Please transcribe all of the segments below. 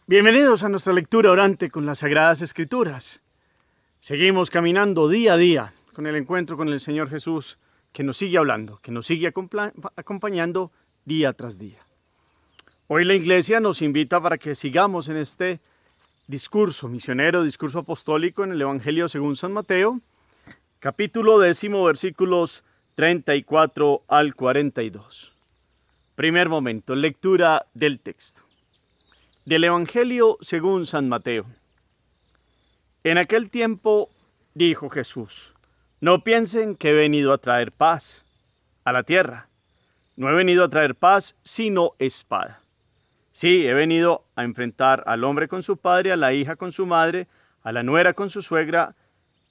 Bienvenidos a nuestra lectura orante con las Sagradas Escrituras. Seguimos caminando día a día con el encuentro con el Señor Jesús, que nos sigue hablando, que nos sigue acompañando día tras día. Hoy la Iglesia nos invita para que sigamos en este discurso misionero, discurso apostólico en el Evangelio según San Mateo, capítulo 10, versículos 34 al 42. Primer momento, lectura del texto. Del Evangelio según San Mateo. En aquel tiempo dijo Jesús: no piensen que he venido a traer paz a la tierra. No he venido a traer paz, sino espada. Sí, he venido a enfrentar al hombre con su padre, a la hija con su madre, a la nuera con su suegra,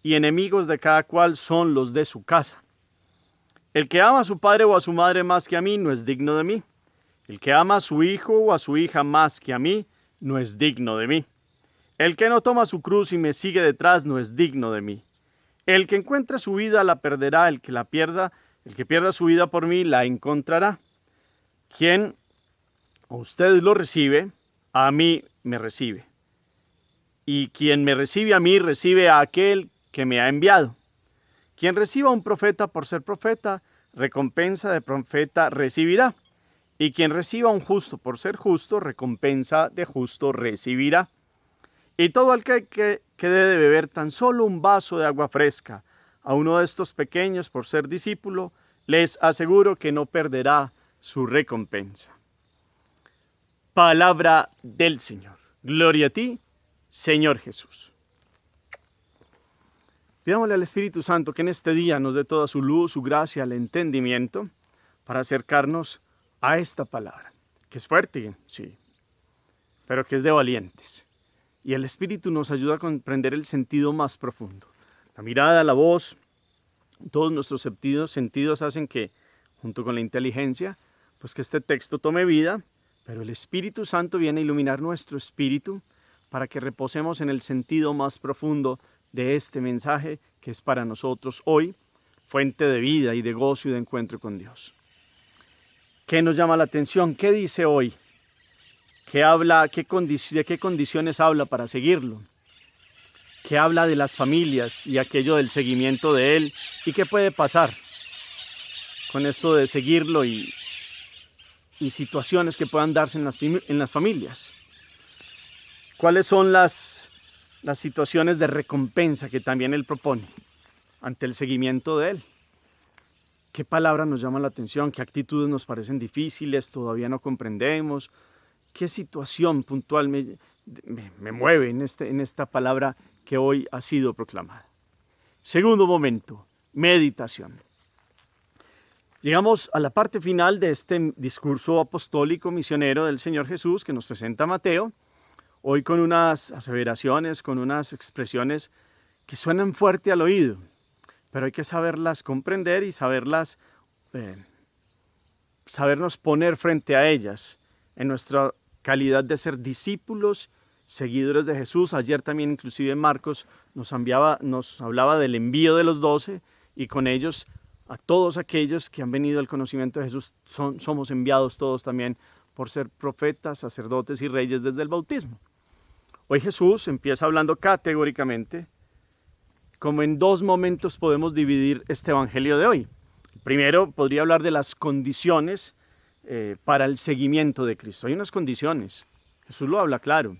y enemigos de cada cual son los de su casa. El que ama a su padre o a su madre más que a mí no es digno de mí. El que ama a su hijo o a su hija más que a mí, no es digno de mí. El que no toma su cruz y me sigue detrás, no es digno de mí. El que encuentra su vida la perderá, el que pierda su vida por mí la encontrará. Quien a ustedes lo recibe, a mí me recibe. Y quien me recibe a mí, recibe a aquel que me ha enviado. Quien reciba a un profeta por ser profeta, recompensa de profeta recibirá. Y quien reciba a un justo por ser justo, recompensa de justo recibirá. Y todo el que dé de beber tan solo un vaso de agua fresca a uno de estos pequeños por ser discípulo, les aseguro que no perderá su recompensa. Palabra del Señor. Gloria a ti, Señor Jesús. Pidámosle al Espíritu Santo que en este día nos dé toda su luz, su gracia, el entendimiento para acercarnos a esta palabra, que es fuerte, sí, pero que es de valientes. Y el Espíritu nos ayuda a comprender el sentido más profundo. La mirada, la voz, todos nuestros sentidos hacen que, junto con la inteligencia, pues que este texto tome vida, pero el Espíritu Santo viene a iluminar nuestro espíritu para que reposemos en el sentido más profundo de este mensaje que es para nosotros hoy, fuente de vida y de gozo y de encuentro con Dios. ¿Qué nos llama la atención? ¿Qué dice hoy? ¿De qué condiciones habla para seguirlo? ¿Qué habla de las familias y aquello del seguimiento de él? ¿Y qué puede pasar con esto de seguirlo y situaciones que puedan darse en las familias? ¿Cuáles son las situaciones de recompensa que también él propone ante el seguimiento de él? ¿Qué palabras nos llaman la atención? ¿Qué actitudes nos parecen difíciles? ¿Todavía no comprendemos? ¿Qué situación puntual me mueve en esta palabra que hoy ha sido proclamada? Segundo momento, meditación. Llegamos a la parte final de este discurso apostólico misionero del Señor Jesús que nos presenta Mateo, hoy con unas aseveraciones, con unas expresiones que suenan fuerte al oído, pero hay que saberlas comprender y sabernos poner frente a ellas en nuestra calidad de ser discípulos, seguidores de Jesús. Ayer también inclusive Marcos nos hablaba del envío de los 12 y con ellos a todos aquellos que han venido al conocimiento de Jesús somos enviados todos también por ser profetas, sacerdotes y reyes desde el bautismo. Hoy Jesús empieza hablando categóricamente. Como en dos momentos podemos dividir este evangelio de hoy. Primero podría hablar de las condiciones para el seguimiento de Cristo. Hay unas condiciones, Jesús lo habla claro.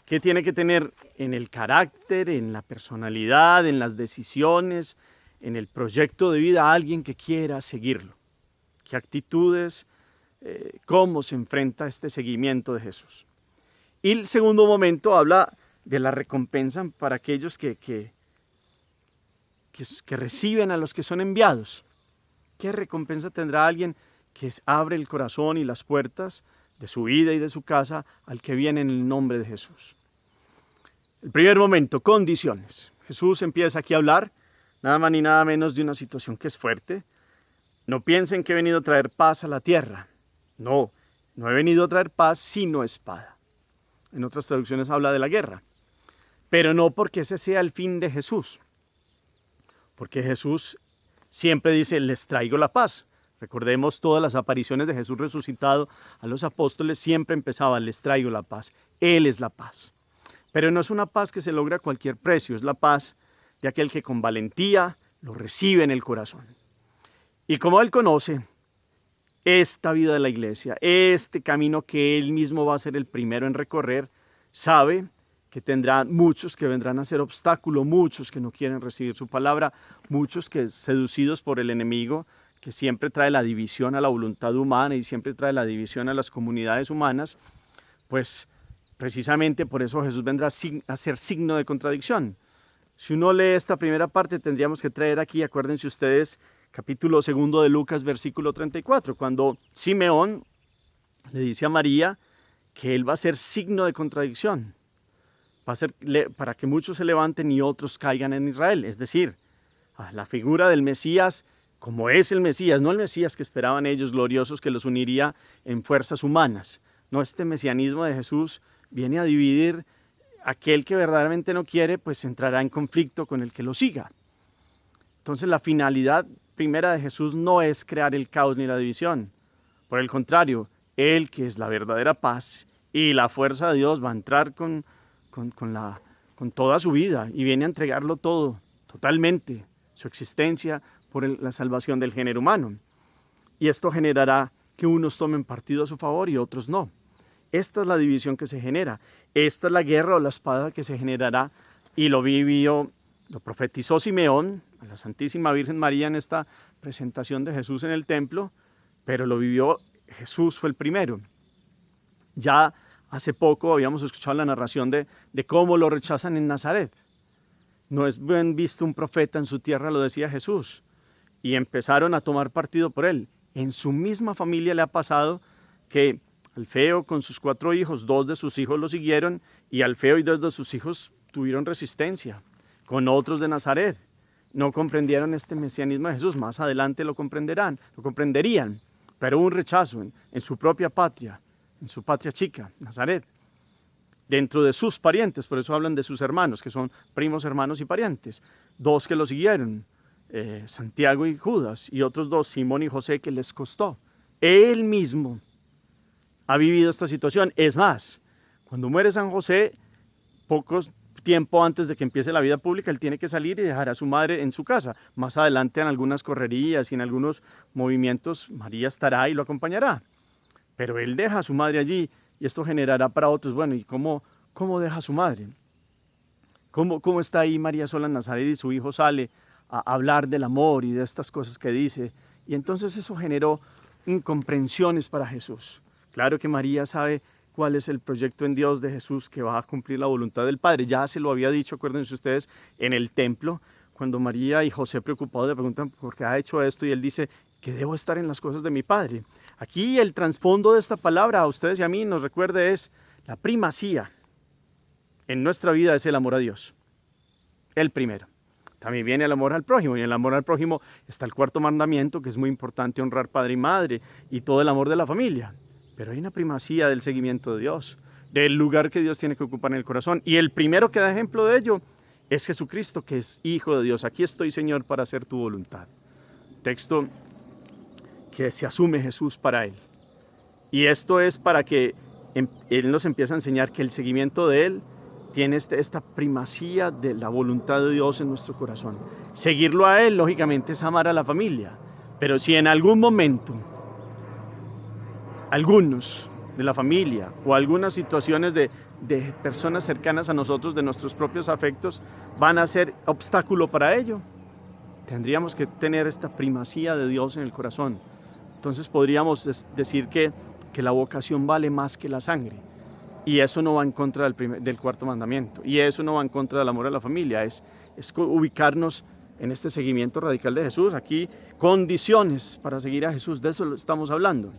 ¿Qué tiene que tener en el carácter, en la personalidad, en las decisiones, en el proyecto de vida alguien que quiera seguirlo? ¿Qué actitudes, cómo se enfrenta a este seguimiento de Jesús? Y el segundo momento habla de la recompensa para aquellos que reciben a los que son enviados. ¿Qué recompensa tendrá alguien que abre el corazón y las puertas de su vida y de su casa al que viene en el nombre de Jesús? El primer momento, condiciones. Jesús empieza aquí a hablar nada más ni nada menos de una situación que es fuerte. No piensen que he venido a traer paz a la tierra. No he venido a traer paz sino espada. En otras traducciones habla de la guerra. Pero no porque ese sea el fin de Jesús. Porque Jesús siempre dice, les traigo la paz. Recordemos todas las apariciones de Jesús resucitado a los apóstoles, siempre empezaba: les traigo la paz. Él es la paz. Pero no es una paz que se logra a cualquier precio, es la paz de aquel que con valentía lo recibe en el corazón. Y como Él conoce esta vida de la iglesia, este camino que Él mismo va a ser el primero en recorrer, sabe que tendrá muchos que vendrán a ser obstáculo, muchos que no quieren recibir su palabra, muchos que seducidos por el enemigo, que siempre trae la división a la voluntad humana y siempre trae la división a las comunidades humanas, pues precisamente por eso Jesús vendrá a ser signo de contradicción. Si uno lee esta primera parte, tendríamos que traer aquí, acuérdense ustedes, capítulo 2 de Lucas, versículo 34, cuando Simeón le dice a María que él va a ser signo de contradicción, va a ser para que muchos se levanten y otros caigan en Israel. Es decir, la figura del Mesías, como es el Mesías, no el Mesías que esperaban ellos gloriosos que los uniría en fuerzas humanas. No, este mesianismo de Jesús viene a dividir. Aquel que verdaderamente no quiere, pues entrará en conflicto con el que lo siga. Entonces la finalidad primera de Jesús no es crear el caos ni la división. Por el contrario, Él, que es la verdadera paz y la fuerza de Dios, va a entrar con toda su vida y viene a entregarlo todo, totalmente, su existencia por la salvación del género humano. Y esto generará que unos tomen partido a su favor y otros no. Esta es la división que se genera. Esta es la guerra o la espada que se generará, y lo profetizó Simeón a la Santísima Virgen María en esta presentación de Jesús en el templo, pero lo vivió Jesús, fue el primero. Ya hace poco habíamos escuchado la narración de cómo lo rechazan en Nazaret. No es bien visto un profeta en su tierra, lo decía Jesús, y empezaron a tomar partido por él. En su misma familia le ha pasado que Alfeo con sus 4 hijos, 2 de sus hijos lo siguieron, y Alfeo y 2 de sus hijos tuvieron resistencia con otros de Nazaret. No comprendieron este mesianismo de Jesús. Más adelante lo comprenderían, pero hubo un rechazo en su propia patria, en su patria chica, Nazaret, dentro de sus parientes. Por eso hablan de sus hermanos, que son primos, hermanos y parientes. 2 que lo siguieron, Santiago y Judas, y otros 2, Simón y José, que les costó. Él mismo ha vivido esta situación. Es más, cuando muere San José, poco tiempo antes de que empiece la vida pública, él tiene que salir y dejar a su madre en su casa. Más adelante, en algunas correrías y en algunos movimientos, María estará y lo acompañará. Pero él deja a su madre allí, y esto generará para otros: bueno, ¿y cómo deja a su madre? ¿Cómo está ahí María sola en Nazaret y su hijo sale a hablar del amor y de estas cosas que dice? Y entonces eso generó incomprensiones para Jesús. Claro que María sabe cuál es el proyecto en Dios de Jesús, que va a cumplir la voluntad del Padre. Ya se lo había dicho, acuérdense ustedes, en el templo, cuando María y José, preocupados, le preguntan por qué ha hecho esto, y él dice que debo estar en las cosas de mi Padre. Aquí el trasfondo de esta palabra a ustedes y a mí nos recuerde es la primacía en nuestra vida es el amor a Dios, el primero. También viene el amor al prójimo, y en el amor al prójimo está el 4.º mandamiento, que es muy importante honrar padre y madre, y todo el amor de la familia. Pero hay una primacía del seguimiento de Dios, del lugar que Dios tiene que ocupar en el corazón. Y el primero que da ejemplo de ello es Jesucristo, que es Hijo de Dios. Aquí estoy, Señor, para hacer tu voluntad. Texto que se asume Jesús para él. Y esto es para que Él nos empiece a enseñar que el seguimiento de Él tiene esta primacía de la voluntad de Dios en nuestro corazón. Seguirlo a Él, lógicamente, es amar a la familia. Pero si en algún momento algunos de la familia o algunas situaciones de personas cercanas a nosotros, de nuestros propios afectos, van a ser obstáculo para ello, tendríamos que tener esta primacía de Dios en el corazón. Entonces podríamos decir que la vocación vale más que la sangre, y eso no va en contra del 4.º mandamiento, y eso no va en contra del amor a la familia. Es ubicarnos en este seguimiento radical de Jesús. Aquí condiciones para seguir a Jesús, de eso estamos hablando.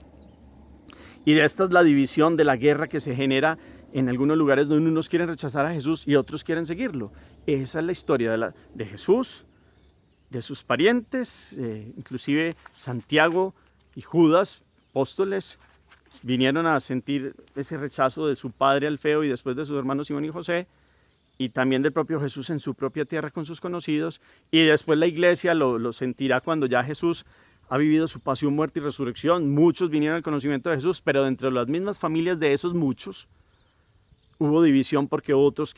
Y de esta es la división, de la guerra que se genera en algunos lugares donde unos quieren rechazar a Jesús y otros quieren seguirlo. Esa es la historia de Jesús, de sus parientes, inclusive Santiago y Judas, apóstoles, vinieron a sentir ese rechazo de su padre Alfeo y después de sus hermanos Simón y José, y también del propio Jesús en su propia tierra con sus conocidos, y después la iglesia lo sentirá cuando ya Jesús ha vivido su pasión, muerte y resurrección. Muchos vinieron al conocimiento de Jesús, pero dentro de las mismas familias de esos muchos hubo división porque otros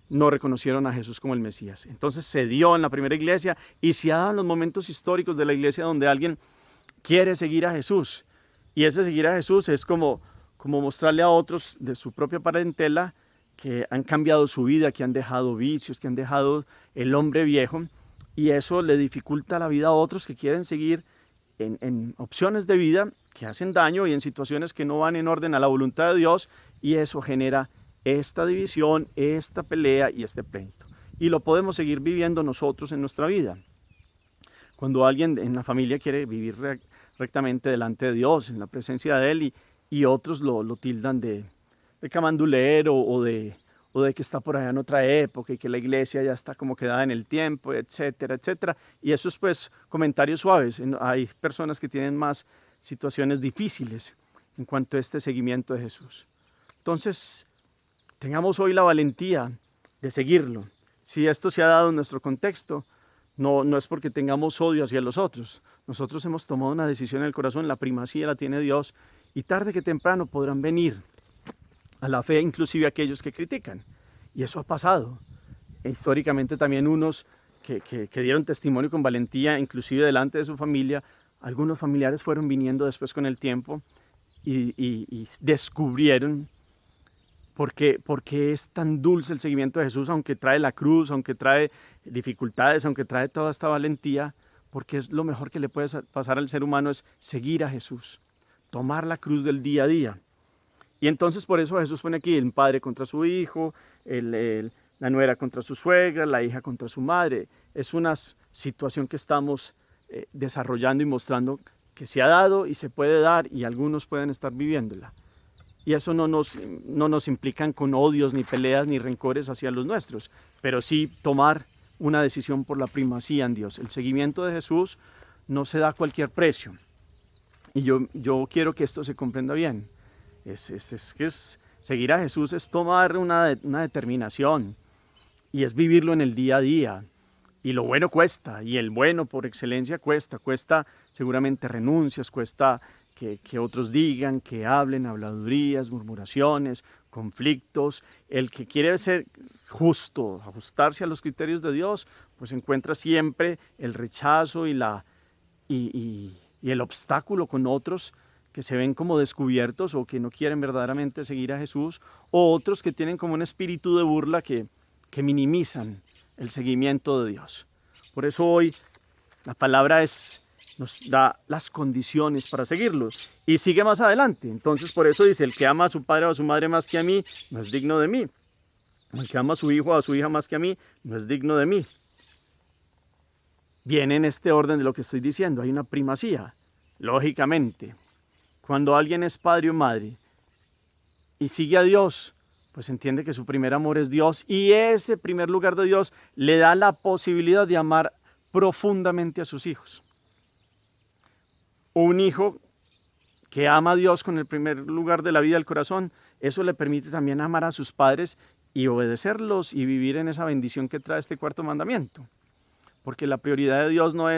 no reconocieron a Jesús como el Mesías. Entonces se dio en la primera iglesia y se ha dado en los momentos históricos de la iglesia donde alguien quiere seguir a Jesús. Y ese seguir a Jesús es como mostrarle a otros de su propia parentela que han cambiado su vida, que han dejado vicios, que han dejado el hombre viejo, y eso le dificulta la vida a otros que quieren seguir en opciones de vida que hacen daño y en situaciones que no van en orden a la voluntad de Dios, y eso genera esta división, esta pelea y este pleito. Y lo podemos seguir viviendo nosotros en nuestra vida. Cuando alguien en la familia quiere vivir rectamente delante de Dios, en la presencia de Él, y otros lo tildan de camandulero o de que está por allá en otra época y que la iglesia ya está como quedada en el tiempo, etcétera, etcétera. Y eso es pues comentarios suaves. Hay personas que tienen más situaciones difíciles en cuanto a este seguimiento de Jesús. Entonces, tengamos hoy la valentía de seguirlo. Si esto se ha dado en nuestro contexto, no es porque tengamos odio hacia los otros. Nosotros hemos tomado una decisión en el corazón, la primacía la tiene Dios, y tarde que temprano podrán venir a la fe inclusive aquellos que critican. Y eso ha pasado. Históricamente también unos que dieron testimonio con valentía, inclusive delante de su familia, algunos familiares fueron viniendo después con el tiempo y descubrieron por qué es tan dulce el seguimiento de Jesús, aunque trae la cruz, aunque trae dificultades, aunque trae toda esta valentía, porque es lo mejor que le puede pasar al ser humano, es seguir a Jesús, tomar la cruz del día a día. Y entonces por eso Jesús pone aquí el padre contra su hijo, la nuera contra su suegra, la hija contra su madre. Es una situación que estamos desarrollando y mostrando que se ha dado y se puede dar, y algunos pueden estar viviéndola. Y eso no nos implican con odios, ni peleas, ni rencores hacia los nuestros, pero sí tomar una decisión por la primacía en Dios. El seguimiento de Jesús no se da a cualquier precio. Y yo quiero que esto se comprenda bien. Seguir a Jesús es tomar una determinación, y es vivirlo en el día a día. Y lo bueno cuesta, y el bueno por excelencia cuesta seguramente renuncias, cuesta que otros digan, que hablen, habladurías, murmuraciones, conflictos. El que quiere ser justo, ajustarse a los criterios de Dios, pues encuentra siempre el rechazo y el obstáculo con otros que se ven como descubiertos o que no quieren verdaderamente seguir a Jesús, o otros que tienen como un espíritu de burla que minimizan el seguimiento de Dios. Por eso hoy la palabra nos da las condiciones para seguirlo, y sigue más adelante. Entonces por eso dice: el que ama a su padre o a su madre más que a mí, no es digno de mí. El que ama a su hijo o a su hija más que a mí, no es digno de mí. Viene en este orden de lo que estoy diciendo. Hay una primacía, lógicamente. Cuando alguien es padre o madre y sigue a Dios, pues entiende que su primer amor es Dios, y ese primer lugar de Dios le da la posibilidad de amar profundamente a sus hijos. Un hijo que ama a Dios con el primer lugar de la vida del corazón, eso le permite también amar a sus padres y obedecerlos y vivir en esa bendición que trae este cuarto mandamiento. Porque la prioridad de Dios no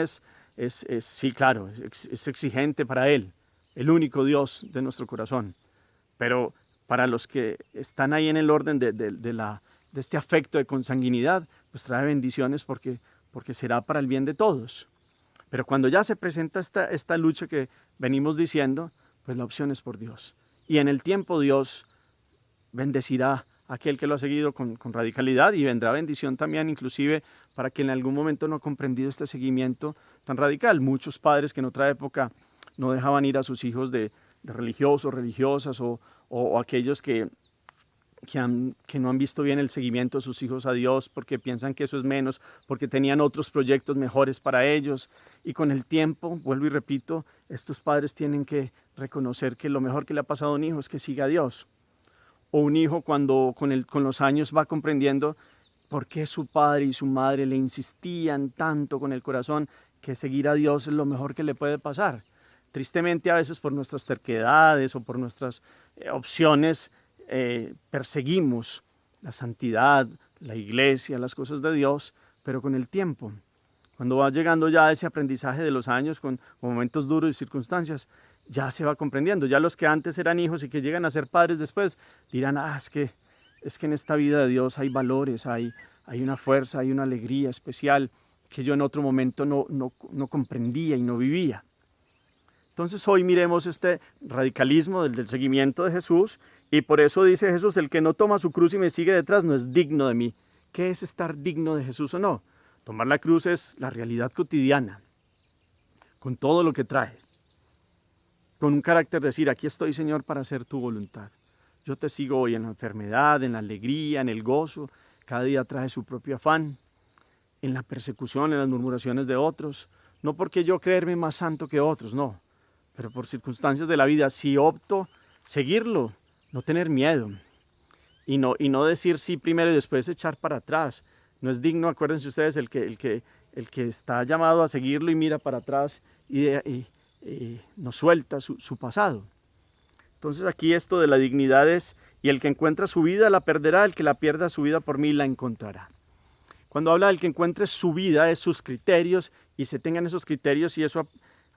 sí, claro, es exigente para Él, el único Dios de nuestro corazón. Pero para los que están ahí en el orden de este afecto de consanguinidad, pues trae bendiciones porque será para el bien de todos. Pero cuando ya se presenta esta lucha que venimos diciendo, pues la opción es por Dios. Y en el tiempo Dios bendecirá a aquel que lo ha seguido con radicalidad, y vendrá bendición también inclusive para quien en algún momento no ha comprendido este seguimiento tan radical. Muchos padres que en otra época no dejaban ir a sus hijos de religiosos, religiosas, o aquellos que no han visto bien el seguimiento de sus hijos a Dios porque piensan que eso es menos, porque tenían otros proyectos mejores para ellos. Y con el tiempo, vuelvo y repito, estos padres tienen que reconocer que lo mejor que le ha pasado a un hijo es que siga a Dios. O un hijo cuando con los años va comprendiendo por qué su padre y su madre le insistían tanto con el corazón que seguir a Dios es lo mejor que le puede pasar. Tristemente, a veces por nuestras terquedades o por nuestras opciones, perseguimos la santidad, la iglesia, las cosas de Dios, pero con el tiempo, Cuando va llegando ya ese aprendizaje de los años con momentos duros y circunstancias, ya se va comprendiendo. Ya los que antes eran hijos y que llegan a ser padres después dirán, es que en esta vida de Dios hay valores, hay una fuerza, hay una alegría especial que yo en otro momento no comprendía y no vivía. Entonces hoy miremos este radicalismo del seguimiento de Jesús, y por eso dice Jesús, el que no toma su cruz y me sigue detrás no es digno de mí. ¿Qué es estar digno de Jesús o no? Tomar la cruz es la realidad cotidiana, con todo lo que trae, con un carácter de decir, aquí estoy, Señor, para hacer tu voluntad. Yo te sigo hoy en la enfermedad, en la alegría, en el gozo. Cada día trae su propio afán, en la persecución, en las murmuraciones de otros. No porque yo creerme más santo que otros, no. Pero por circunstancias de la vida, si opto seguirlo, no tener miedo. Y no decir sí primero y después echar para atrás. No es digno, acuérdense ustedes, el que está llamado a seguirlo y mira para atrás y no suelta su pasado. Entonces aquí esto de la dignidad es, y el que encuentra su vida la perderá, el que la pierda su vida por mí la encontrará. Cuando habla del que encuentre su vida es sus criterios, y se tengan esos criterios y eso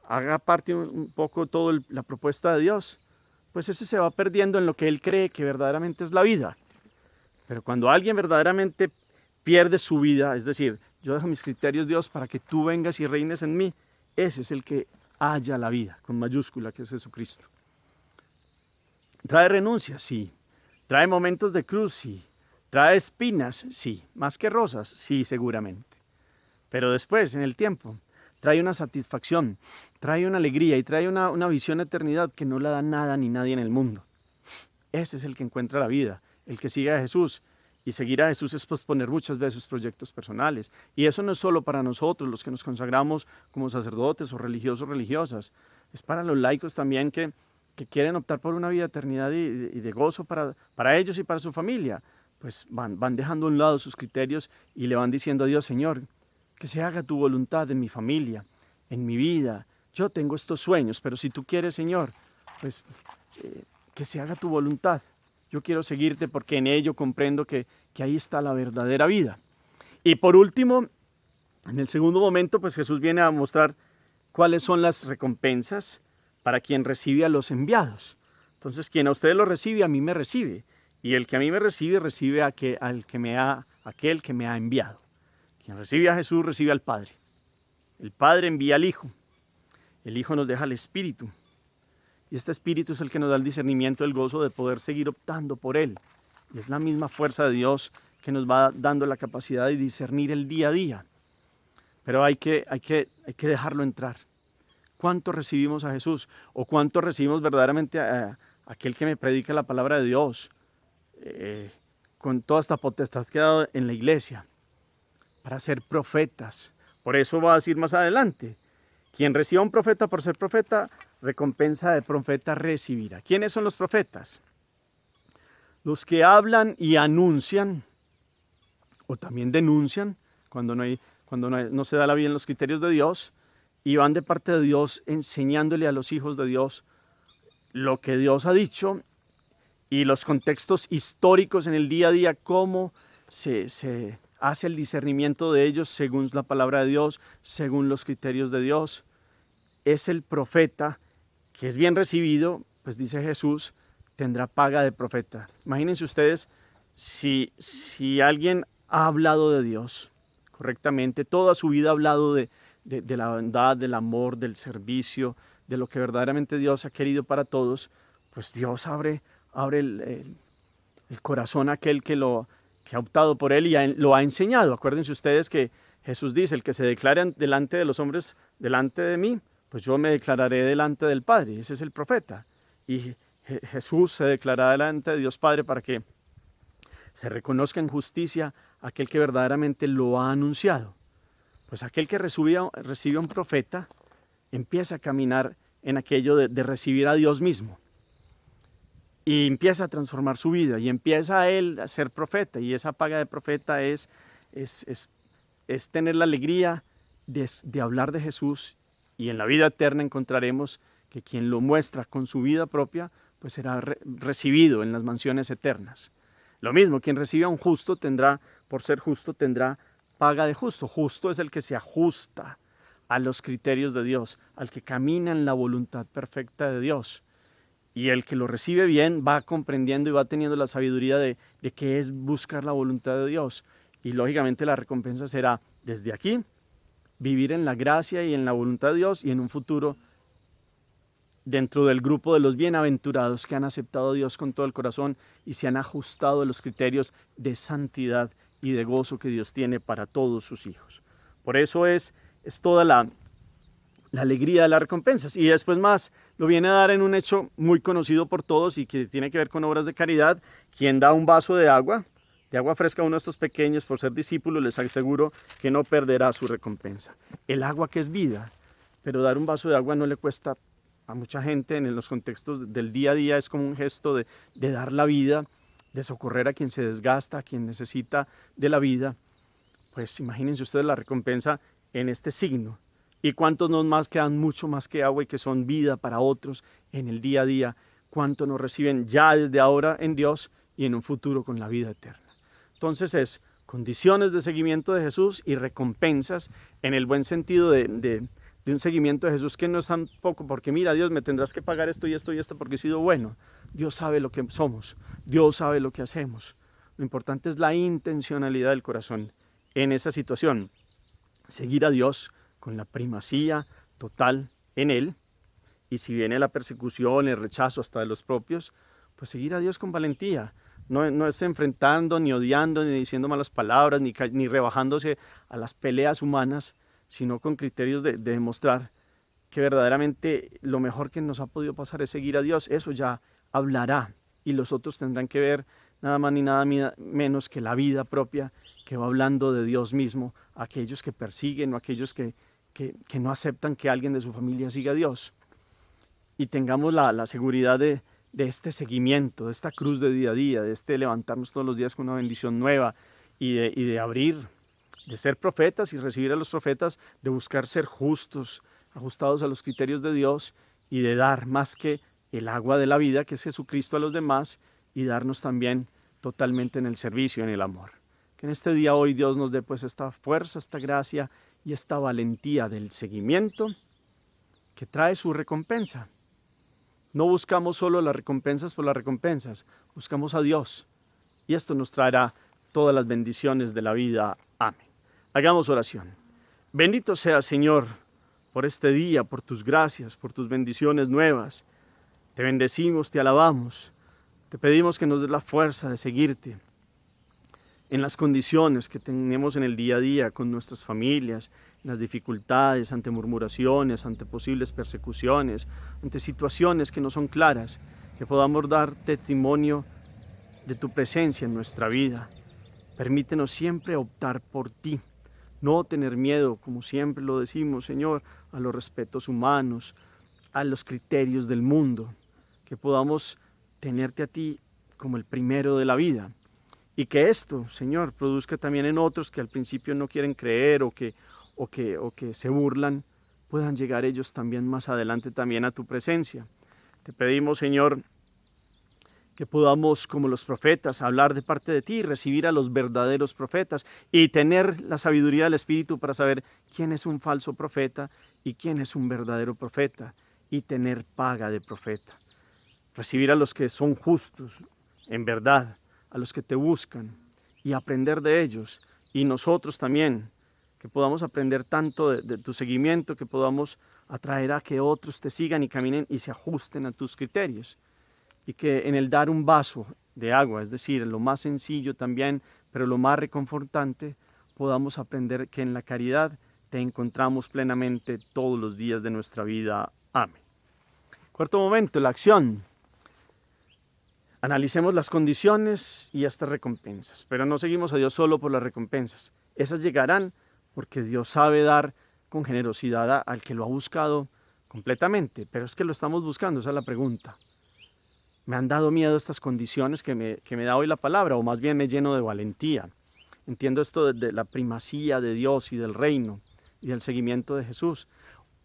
haga parte un poco toda la propuesta de Dios, pues ese se va perdiendo en lo que él cree que verdaderamente es la vida. Pero cuando alguien verdaderamente pierde su vida, es decir, yo dejo mis criterios, Dios, para que tú vengas y reines en mí, ese es el que halla la vida, con mayúscula, que es Jesucristo. ¿Trae renuncia? Sí. ¿Trae momentos de cruz? Sí. ¿Trae espinas? Sí. ¿Más que rosas? Sí, seguramente. Pero después, en el tiempo, trae una satisfacción, trae una alegría y trae una visión de eternidad que no la da nada ni nadie en el mundo. Ese es el que encuentra la vida, el que sigue a Jesús. Y seguir a Jesús es posponer muchas veces proyectos personales. Y eso no es solo para nosotros, los que nos consagramos como sacerdotes o religiosos o religiosas. Es para los laicos también que quieren optar por una vida de eternidad y de gozo para ellos y para su familia. Pues van dejando a un lado sus criterios y le van diciendo a Dios, Señor, que se haga tu voluntad en mi familia, en mi vida. Yo tengo estos sueños, pero si tú quieres, Señor, pues que se haga tu voluntad. Yo quiero seguirte porque en ello comprendo que ahí está la verdadera vida. Y por último, en el segundo momento, pues Jesús viene a mostrar cuáles son las recompensas para quien recibe a los enviados. Entonces, quien a ustedes lo recibe, a mí me recibe. Y el que a mí me recibe, recibe aquel que me ha enviado. Quien recibe a Jesús, recibe al Padre. El Padre envía al Hijo. El Hijo nos deja el Espíritu. Y este Espíritu es el que nos da el discernimiento, el gozo de poder seguir optando por Él. Y es la misma fuerza de Dios que nos va dando la capacidad de discernir el día a día. Pero hay que dejarlo entrar. ¿Cuánto recibimos a Jesús? ¿O cuánto recibimos verdaderamente a aquel que me predica la palabra de Dios? Con toda esta potestad que ha dado en la iglesia. Para ser profetas. Por eso va a decir más adelante. Quien reciba a un profeta por ser profeta, recompensa de profeta recibirá. ¿Quiénes son los profetas? Los que hablan y anuncian, o también denuncian, cuando no se da la vida en los criterios de Dios, y van de parte de Dios enseñándole a los hijos de Dios lo que Dios ha dicho y los contextos históricos en el día a día, cómo se hace el discernimiento de ellos según la palabra de Dios, según los criterios de Dios. Es el profeta que es bien recibido, pues dice Jesús, tendrá paga de profeta. Imagínense ustedes si alguien ha hablado de Dios correctamente, toda su vida ha hablado de la bondad, del amor, del servicio, de lo que verdaderamente Dios ha querido para todos, pues Dios abre el corazón a aquel que ha optado por él y lo ha enseñado. Acuérdense ustedes que Jesús dice, el que se declare delante de los hombres, delante de mí, pues yo me declararé delante del Padre. Ese es el profeta. Y Jesús se declarará delante de Dios Padre para que se reconozca en justicia aquel que verdaderamente lo ha anunciado. Pues aquel que recibe a un profeta empieza a caminar en aquello de recibir a Dios mismo. Y empieza a transformar su vida y empieza a él a ser profeta. Y esa paga de profeta es tener la alegría de hablar de Jesús. Y en la vida eterna encontraremos que quien lo muestra con su vida propia, pues será recibido en las mansiones eternas. Lo mismo, quien recibe a un justo tendrá, por ser justo, tendrá paga de justo. Justo es el que se ajusta a los criterios de Dios, al que camina en la voluntad perfecta de Dios. Y el que lo recibe bien va comprendiendo y va teniendo la sabiduría de qué es buscar la voluntad de Dios. Y lógicamente la recompensa será desde aquí, vivir en la gracia y en la voluntad de Dios, y en un futuro dentro del grupo de los bienaventurados que han aceptado a Dios con todo el corazón y se han ajustado a los criterios de santidad y de gozo que Dios tiene para todos sus hijos. Por eso es toda la alegría de las recompensas. Y después más lo viene a dar en un hecho muy conocido por todos y que tiene que ver con obras de caridad. Quien da un vaso de agua fresca a uno de estos pequeños por ser discípulo, les aseguro que no perderá su recompensa. El agua que es vida, pero dar un vaso de agua no le cuesta a mucha gente en los contextos del día a día, es como un gesto de dar la vida, de socorrer a quien se desgasta, a quien necesita de la vida. Pues imagínense ustedes la recompensa en este signo. Y cuántos nos más que dan mucho más que agua y que son vida para otros en el día a día, cuánto nos reciben ya desde ahora en Dios y en un futuro con la vida eterna. Entonces es condiciones de seguimiento de Jesús y recompensas en el buen sentido de un seguimiento de Jesús que no es tan poco, porque mira, Dios, me tendrás que pagar esto y esto y esto porque he sido bueno. Dios sabe lo que somos, Dios sabe lo que hacemos. Lo importante es la intencionalidad del corazón en esa situación. Seguir a Dios con la primacía total en Él, y si viene la persecución, el rechazo hasta de los propios, pues seguir a Dios con valentía. No es enfrentando, ni odiando, ni diciendo malas palabras, ni rebajándose a las peleas humanas, sino con criterios de demostrar que verdaderamente lo mejor que nos ha podido pasar es seguir a Dios. Eso ya hablará y los otros tendrán que ver nada más ni nada menos que la vida propia que va hablando de Dios mismo, aquellos que persiguen o aquellos que no aceptan que alguien de su familia siga a Dios. Y tengamos la seguridad de este seguimiento, de esta cruz de día a día, de este levantarnos todos los días con una bendición nueva y de abrir, de ser profetas y recibir a los profetas, de buscar ser justos, ajustados a los criterios de Dios y de dar más que el agua de la vida, que es Jesucristo, a los demás, y darnos también totalmente en el servicio, en el amor. Que en este día hoy Dios nos dé pues esta fuerza, esta gracia y esta valentía del seguimiento que trae su recompensa. No buscamos solo las recompensas por las recompensas, buscamos a Dios y esto nos traerá todas las bendiciones de la vida. Amén. Hagamos oración. Bendito sea, Señor, por este día, por tus gracias, por tus bendiciones nuevas. Te bendecimos, te alabamos, te pedimos que nos des la fuerza de seguirte en las condiciones que tenemos en el día a día con nuestras familias, en las dificultades, ante murmuraciones, ante posibles persecuciones, ante situaciones que no son claras, que podamos dar testimonio de tu presencia en nuestra vida. Permítenos siempre optar por ti, no tener miedo, como siempre lo decimos, Señor, a los respetos humanos, a los criterios del mundo, que podamos tenerte a ti como el primero de la vida. Y que esto, Señor, produzca también en otros que al principio no quieren creer o que se burlan, puedan llegar ellos también más adelante también a tu presencia. Te pedimos, Señor, que podamos, como los profetas, hablar de parte de ti, recibir a los verdaderos profetas y tener la sabiduría del Espíritu para saber quién es un falso profeta y quién es un verdadero profeta, y tener paga de profeta. Recibir a los que son justos, en verdad, a los que te buscan y aprender de ellos, y nosotros también, que podamos aprender tanto de tu seguimiento, que podamos atraer a que otros te sigan y caminen y se ajusten a tus criterios. Y que en el dar un vaso de agua, es decir, lo más sencillo también, pero lo más reconfortante, podamos aprender que en la caridad te encontramos plenamente todos los días de nuestra vida. Amén. Cuarto momento, la acción. Analicemos las condiciones y estas recompensas, pero no seguimos a Dios solo por las recompensas. Esas llegarán porque Dios sabe dar con generosidad al que lo ha buscado completamente, pero es que lo estamos buscando, esa es la pregunta. Me han dado miedo estas condiciones que me da hoy la palabra, o más bien me lleno de valentía. Entiendo esto de la primacía de Dios y del reino y del seguimiento de Jesús.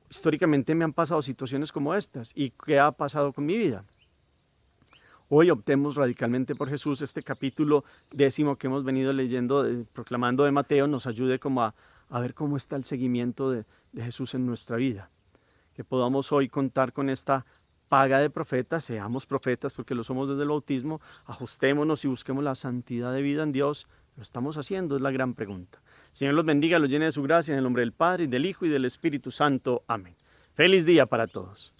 Históricamente me han pasado situaciones como estas. ¿Y qué ha pasado con mi vida? Hoy optemos radicalmente por Jesús. Este capítulo 10 que hemos venido leyendo, proclamando de Mateo, nos ayude como a ver cómo está el seguimiento de Jesús en nuestra vida. Que podamos hoy contar con esta paga de profetas, seamos profetas porque lo somos desde el bautismo, ajustémonos y busquemos la santidad de vida en Dios. Lo estamos haciendo, es la gran pregunta. Señor los bendiga, los llene de su gracia en el nombre del Padre, y del Hijo y del Espíritu Santo. Amén. Feliz día para todos.